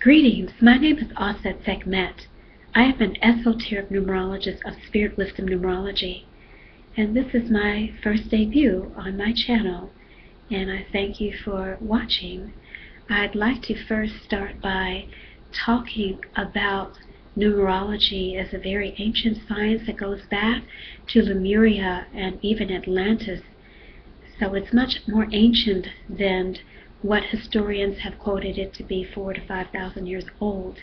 Greetings, my name is Auset Sekhmet. I am an esoteric numerologist of Spirit Wisdom Numerology, and this is my first debut on my channel, and I thank you for watching. I'd like to first start by talking about numerology as a very ancient science that goes back to Lemuria and even Atlantis. So it's much more ancient than what historians have quoted it to be 4,000 to 5,000 years old.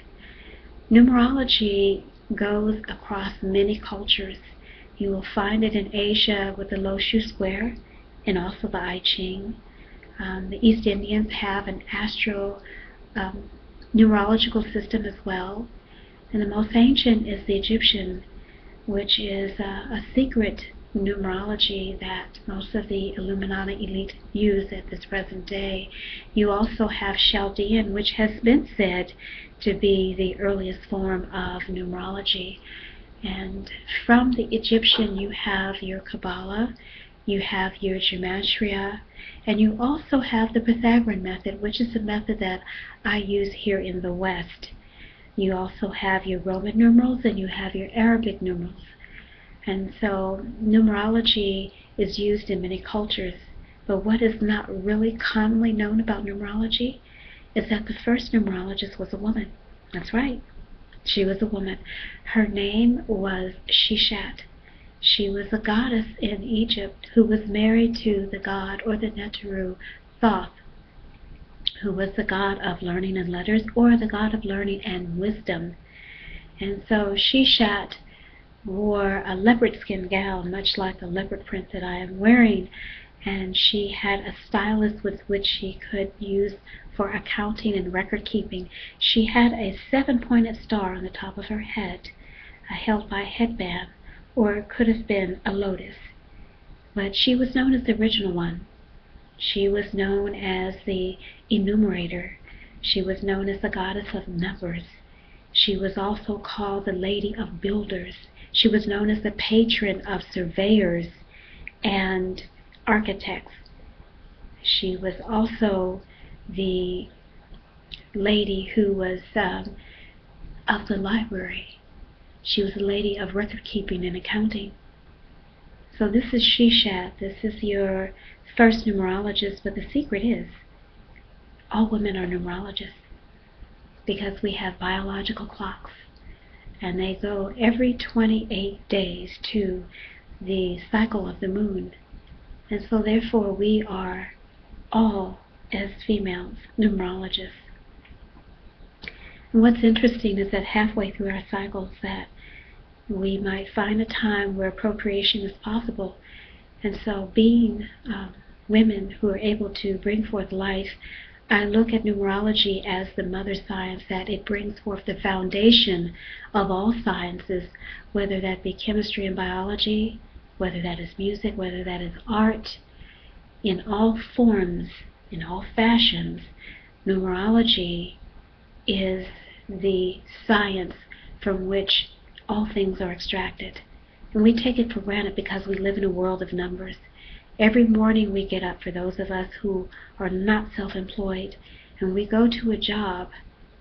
Numerology goes across many cultures. You will find it in Asia with the Lo Shu Square and also the I Ching. The East Indians have an astro numerological system as well. And the most ancient is the Egyptian, which is a secret numerology that most of the Illuminati elite use at this present day. You also have Chaldean, which has been said to be the earliest form of numerology. And from the Egyptian you have your Kabbalah, you have your Gematria, and you also have the Pythagorean method, which is the method that I use here in the West. You also have your Roman numerals and you have your Arabic numerals. And so numerology is used in many cultures, but what is not really commonly known about numerology is that the first numerologist was a woman. That's right, she was a woman. Her name was Sheshat. She was a goddess in Egypt who was married to the god, or the Neteru Thoth, who was the god of learning and letters, or the god of learning and wisdom. And so Sheshat wore a leopard skin gown, much like the leopard print that I am wearing, and she had a stylus with which she could use for accounting and record keeping. She had a 7-pointed star on the top of her head, held by a headband, or it could have been a lotus. But she was known as the original one. She was known as the Enumerator. She was known as the goddess of numbers. She was also called the Lady of Builders. She was known as the patron of surveyors and architects. She was also the lady who was of the library. She was a lady of record keeping and accounting. So this is Sheshat. This is your first numerologist, but the secret is all women are numerologists because we have biological clocks, and they go every 28 days to the cycle of the moon. And so therefore we are all, as females, numerologists. And what's interesting is that halfway through our cycles that we might find a time where procreation is possible. And so being women who are able to bring forth life, I look at numerology as the mother science, that it brings forth the foundation of all sciences, whether that be chemistry and biology, whether that is music, whether that is art, in all forms, in all fashions. Numerology is the science from which all things are extracted. And we take it for granted because we live in a world of numbers. Every morning we get up, for those of us who are not self-employed, and we go to a job,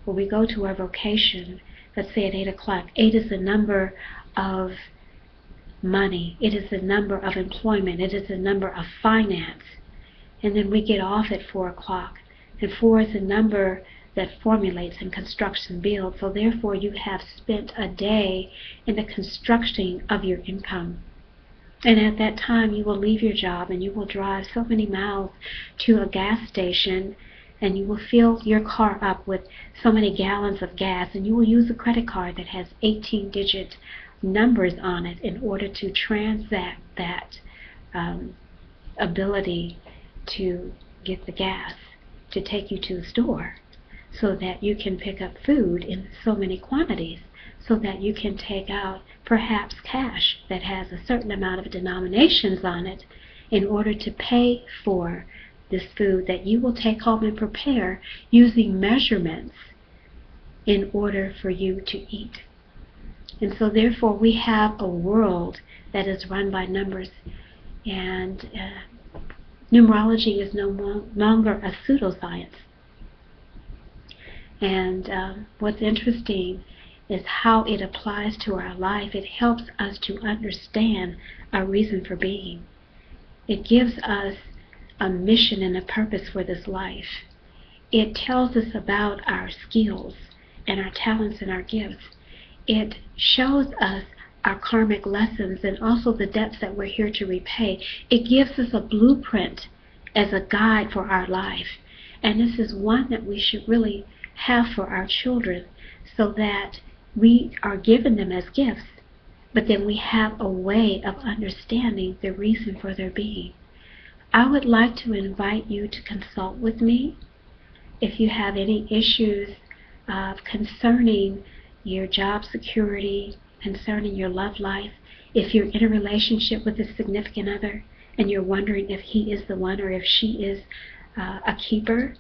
or we go to our vocation, let's say at 8 o'clock. 8 is the number of money. It is the number of employment. It is the number of finance. And then we get off at 4 o'clock. And 4 is the number that formulates and constructs and builds. So therefore you have spent a day in the construction of your income. And at that time you will leave your job and you will drive so many miles to a gas station, and you will fill your car up with so many gallons of gas, and you will use a credit card that has 18-digit numbers on it in order to transact that ability to get the gas to take you to the store, so that you can pick up food in so many quantities, so that you can take out perhaps cash that has a certain amount of denominations on it in order to pay for this food that you will take home and prepare using measurements in order for you to eat. And so therefore we have a world that is run by numbers, and numerology is no longer a pseudoscience. And what's interesting is how it applies to our life. It helps us to understand our reason for being. It gives us a mission and a purpose for this life. It tells us about our skills and our talents and our gifts. It shows us our karmic lessons and also the debts that we're here to repay. It gives us a blueprint as a guide for our life. And this is one that we should really have for our children, so that we are given them as gifts, but then we have a way of understanding the reason for their being. I would like to invite you to consult with me if you have any issues concerning your job security, concerning your love life, if you're in a relationship with a significant other and you're wondering if he is the one or if she is a keeper.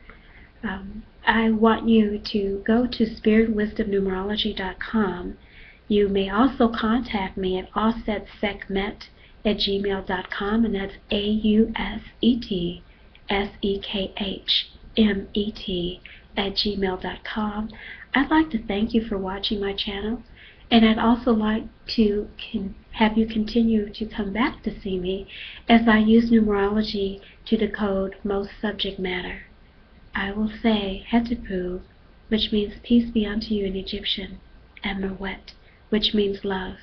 I want you to go to spiritwisdomnumerology.com. You may also contact me at ausetsekmet@gmail.com, and that's AUSETSEKHMET@gmail.com. I'd like to thank you for watching my channel, and I'd also like to have you continue to come back to see me as I use numerology to decode most subject matter. I will say Hetepu, which means peace be unto you in Egyptian, and Merwet, which means love.